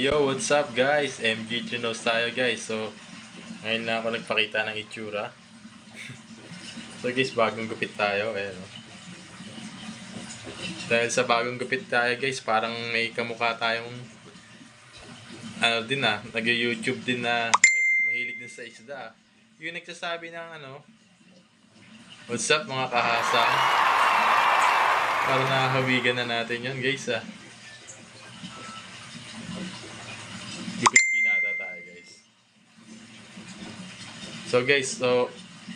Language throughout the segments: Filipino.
Yo, what's up guys? MG Chinos tayo guys. So, ngayon na ako nagpakita ng itsura. So guys, bagong gupit tayo. Ayan, oh. Dahil sa bagong gupit tayo guys, parang may kamukha tayong nag-YouTube din na mahilig din sa isda. Yung nagsasabi ng what's up mga kahasa? Parang nakahawigan na natin yun guys ah. So guys,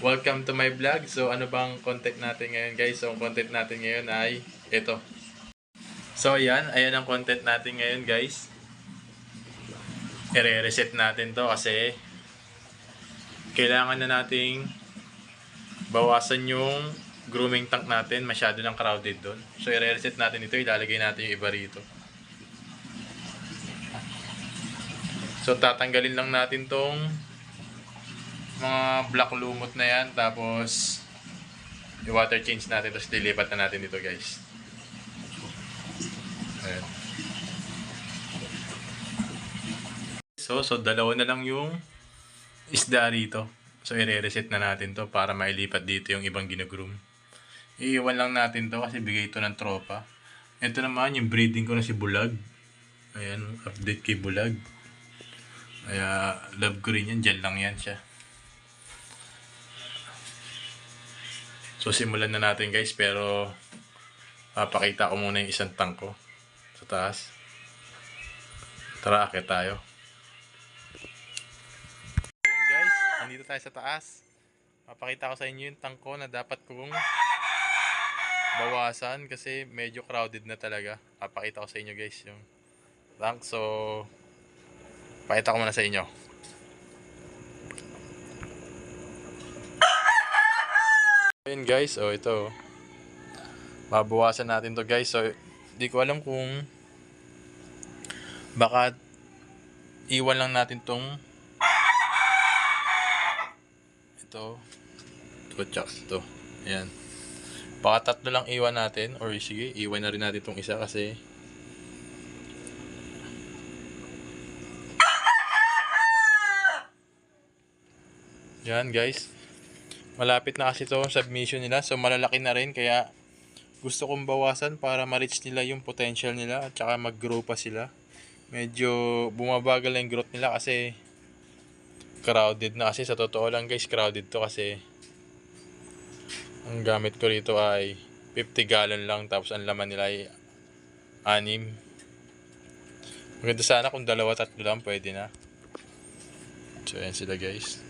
welcome to my vlog. So ano bang content natin ngayon guys? So ang content natin ngayon ay ito. So ayan ang content natin ngayon guys. I-reset natin to kasi kailangan na nating bawasan yung grooming tank natin. Masyado ng crowded doon. So i-reset natin ito. Ilalagay natin yung iba rito. So tatanggalin lang natin tong mga black lumot na yan, tapos i-water change natin, tapos dilipat na natin dito guys. Ayan. So dalawa na lang yung isda rito. So i-reset na natin to para mailipat dito yung ibang ginugroom. Iiwan lang natin to kasi bigay ito ng tropa. Ito naman yung breeding ko na si Bulag. Ayan, update kay Bulag. Kaya love ko rin yan, dyan lang yan siya. So simulan na natin guys, pero papakita ko muna yung isang tank ko sa taas. Tara, akit tayo. Ayan guys, nandito tayo sa taas. Papakita ko sa inyo yung tank ko na dapat kong bawasan kasi medyo crowded na talaga. Papakita ko sa inyo guys yung tank. So pakita ko muna sa inyo. Ayan guys, ito. Babawasan natin to guys. So, di ko alam kung baka iwan lang natin tong ito. Ito. Ayan. Baka tatlo lang iwan natin. Or sige, iwan na rin natin tong isa kasi yan guys. Malapit na kasi ito submission nila. So malalaki na rin. Kaya gusto kong bawasan para ma-reach nila yung potential nila. At saka mag-grow pa sila. Medyo bumabagal na yung growth nila kasi crowded na. Kasi sa totoo lang guys, crowded to kasi ang gamit ko rito ay 50 gallon lang. Tapos ang laman nila ay 6. Maganda sana kung 2-3 lang pwede na. So ayan sila guys.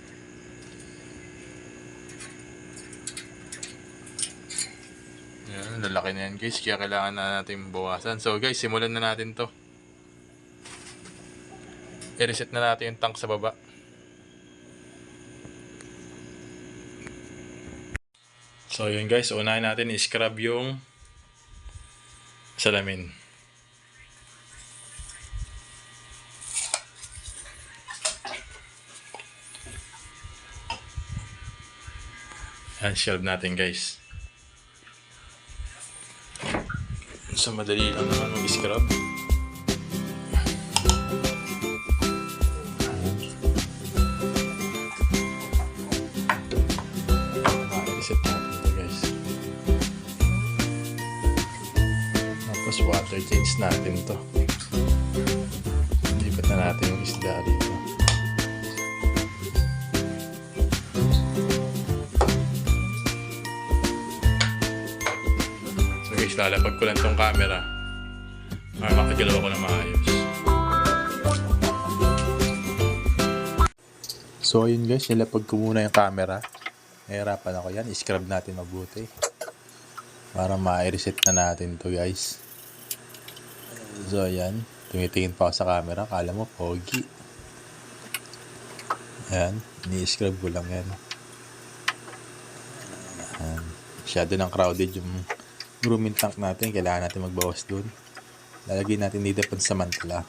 Yan, lalaki na yan guys, kaya kailangan na natin bawasan. So guys, simulan na natin to. I-reset na natin yung tank sa baba. So yun guys, unahin natin i-scrub yung salamin. Yan, scrub natin guys. So madali lang naman mag-scrub. I-reset natin ito guys. Tapos water change natin to. Lipat na natin yung isda dito. Lalapag ko lang tong camera para makagalaw ko na maayos. So ayun guys, nilapag ko muna yung camera. Nahirapan ako yan. I-scrub natin mabuti para ma-reset na natin to guys. So ayan, tumitingin pa ako sa camera. Kala mo pogi. Ayan, ni-scrub ko lang yan. Ayan. Masyado ng crowded yung grooming tank natin, kailangan natin magbawas dun. Lalagay natin dito pansamantala.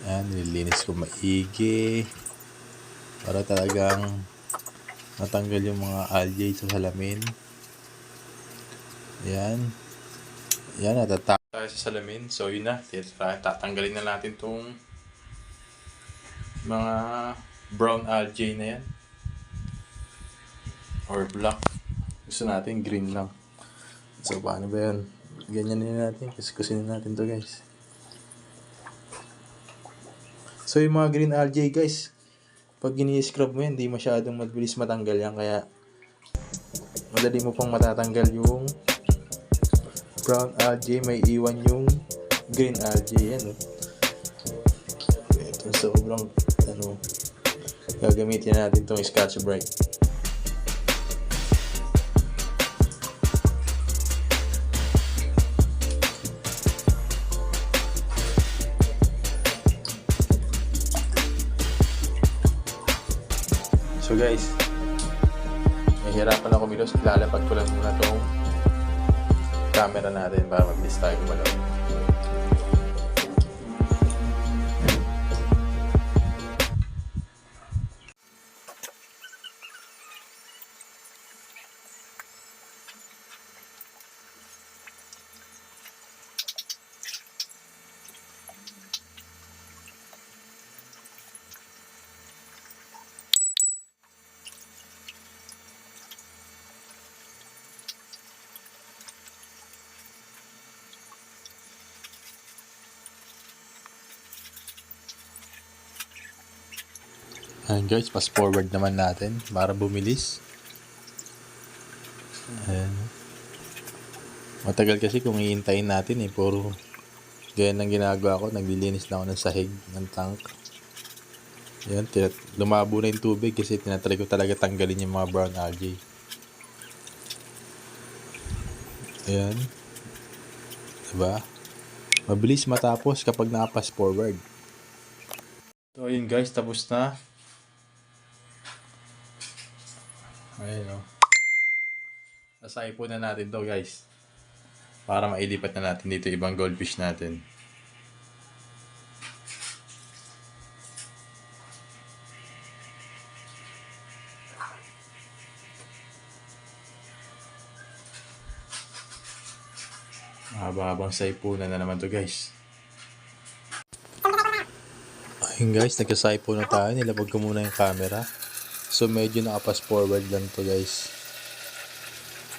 Ayan, nililinis ko maigi para talagang matanggal yung mga algae sa salamin. Ayan. Ayan, natatak tayo tayo sa salamin. So yun na, tatanggalin na natin tong mga brown algae na yan. Or black. Gusto natin green lang. So paano ba yan? Ganyan na natin. Kusinin natin to guys. So yung mga green algae guys, pag gini-scrub mo yan, hindi masyadong mabilis matanggal yan. Kaya madali mo pang matatanggal yung brown algae, may iwan yung green algae. Yan, ito sobrang gagamitin natin itong Scotch-Brite. So guys, nahihirapan ako kumilos. Lalapag ko lang muna itong camera natin para mabilis tayo gumalaw. Ayan guys, pass forward naman natin para bumilis. Ayan. Matagal kasi kung iintayin natin puro ganyan ang ginagawa ko. Naglilinis lang ako ng sahig ng tank. Ayan, lumabo na yung tubig kasi tinatry ko talaga tanggalin yung mga brown algae. Ayan. Diba? Mabilis matapos kapag naka-pass forward. So ayun guys, tapos na. Ayun nasaipo na natin to guys. Para mailipat na natin dito ibang goldfish natin. Mahaba-habang saipunan na naman to guys. Ayun guys, nagkasaipo na tayo. Nilabag ko muna yung camera. So medyo nakapass forward lang to guys.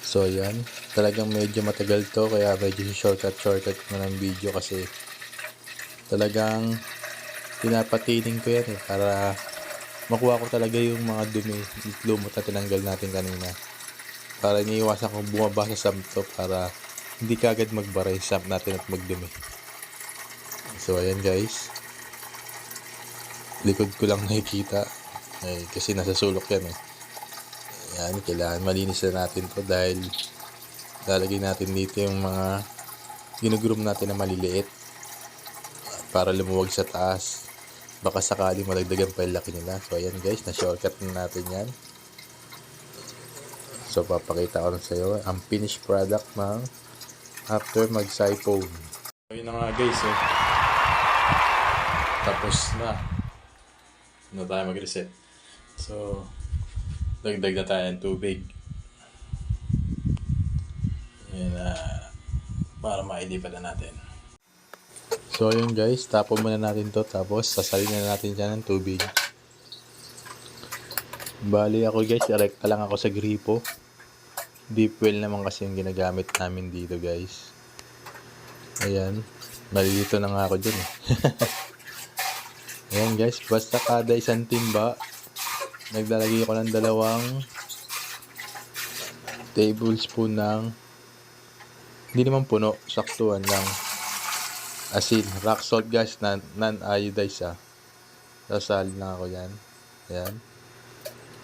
So yan, talagang medyo matagal to kaya medyo shortcut na ng video kasi talagang pinapatiling ko yan para makuha ko talaga yung mga dumi, lumot na tinanggal natin kanina. Para iniiwasan kong bumaba sa sump to para hindi kagad magbara yung sump natin at magdumi. So ayan guys, likod ko lang nakikita. Kasi nasa sulok yan Yan, kailangan malinis na natin to dahil lalagay natin dito yung mga ginugroom natin na maliliit para lumuwag sa taas. Baka sakali malagdagan pa yung laki nila. So ayan guys, na-shortcut na natin yan. So papakita ko rin sa iyo ang finished product ng after mag-siphon. So yun na nga guys tapos na. Tayo mag-reset. So, dagdag na tayo ng tubig. Ayan para mailipat na natin. So, yun guys. Tapon muna natin to. Tapos, sasalin na natin dyan ng tubig. Bali ako guys, rekta lang ako sa gripo. Deep well naman kasi yung ginagamit namin dito guys. Ayan. Malilito na nga ako dyan Ayan guys, basta kada isang timba naglalagay ko ng 2 tablespoon ng hindi naman puno, saktuhan lang asin, rock salt guys, non-iodized sasalin lang ako yan. Ayan,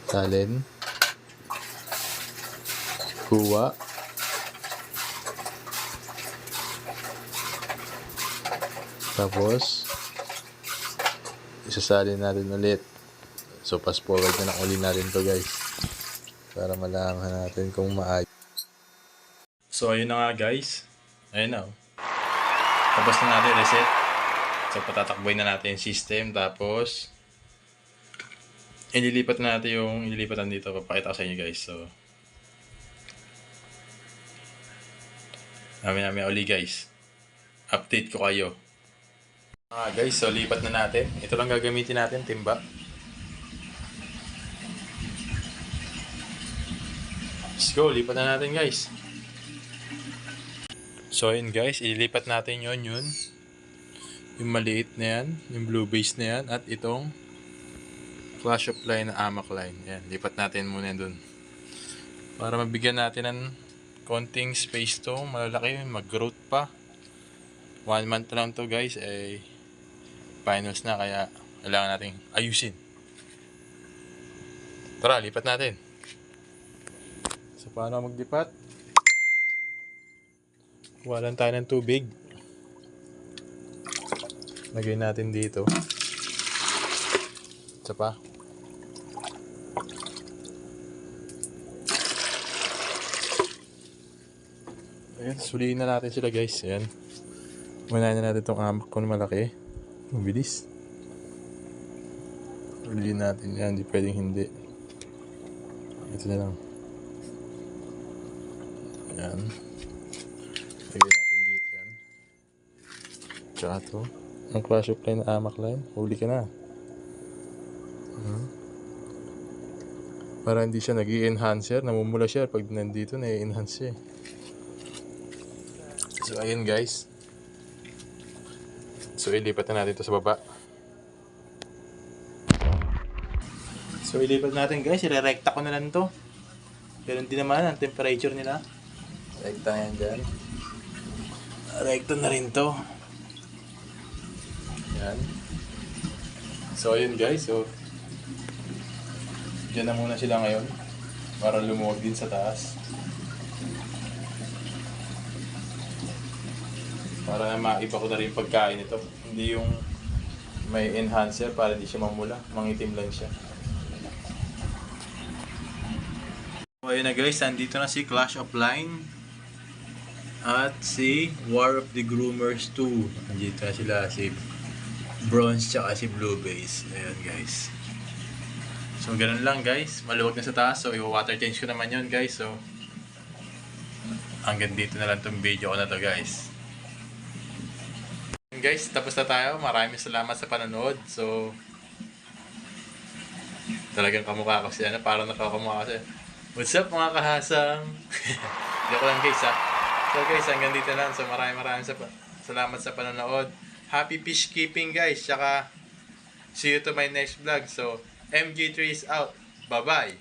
salin, kuha, tapos isasalin natin ulit. So pass forward na uli natin to guys para malaman natin kung maayos. So ayun na nga guys, ayun na tapos na natin reset. So patatakboy na natin yung system, tapos ililipat na natin yung ililipatan dito. Papakita ko sa inyo guys. So namin uli guys. update ko kayo. Guys, so lipat na natin. Ito lang gagamitin natin, timba. Let's go, lipat na natin guys. So yun guys, ililipat natin yun. Yung maliit na yan, yung blue base na yan, at itong Clash of line na AMAC line. Yan, lipat natin muna dun. Para mabigyan natin ng konting space to, malalaki, mag-growth pa. 1 month lang to guys, finals na, kaya kailangan natin ayusin. Tara, lipat natin. So paano maglipat? Kuha lang tayo ng tubig. Lagay natin dito. Isa pa. Ayan, suliin na natin sila guys. Ayan. Unahin na natin itong AMAC ko na malaki. Mabilis. Suliin natin yan. Hindi pwedeng hindi. Ito na lang. Ayan. Lagay natin dito yan. Tsaka ito. Ang Clash of line na AMAC line. Huli ka na. Para hindi siya nag-i-enhancer. Namumula siya pag nandito na-i-enhance siya. So ayun guys. So ilipat na natin ito sa baba. So ilipat natin guys. Irerekta ko na lang ito. Pero hindi naman ang temperature nila. Rekta yan dyan. Rekta na rin to. Yan. So ayun guys. So dyan na muna sila ngayon. Para lumuwag din sa taas. Para maiba ko na rin pagkain ito. Hindi yung may enhancer para hindi siya mamula. Mangitim lang siya. So ayun na guys. Nandito na si Clash of Line. At si War of the Groomers 2. Nandito na sila, si Bronze tsaka si Blue Base. Ayan guys. So ganun lang guys. Maluwag na sa taas. So i-water change ko naman yun guys. So hanggang dito na lang tong video ko na to guys. Guys, tapos na tayo. Maraming salamat sa panonood. So talagang kamukha ko siya na parang nakakamukha siya. What's up mga kahasang? Joke lang guys ha. So guys, hanggang dito lang. So maraming salamat sa panonood. Happy fish keeping guys. Tsaka see you to my next vlog. So MG3 is out. Bye bye.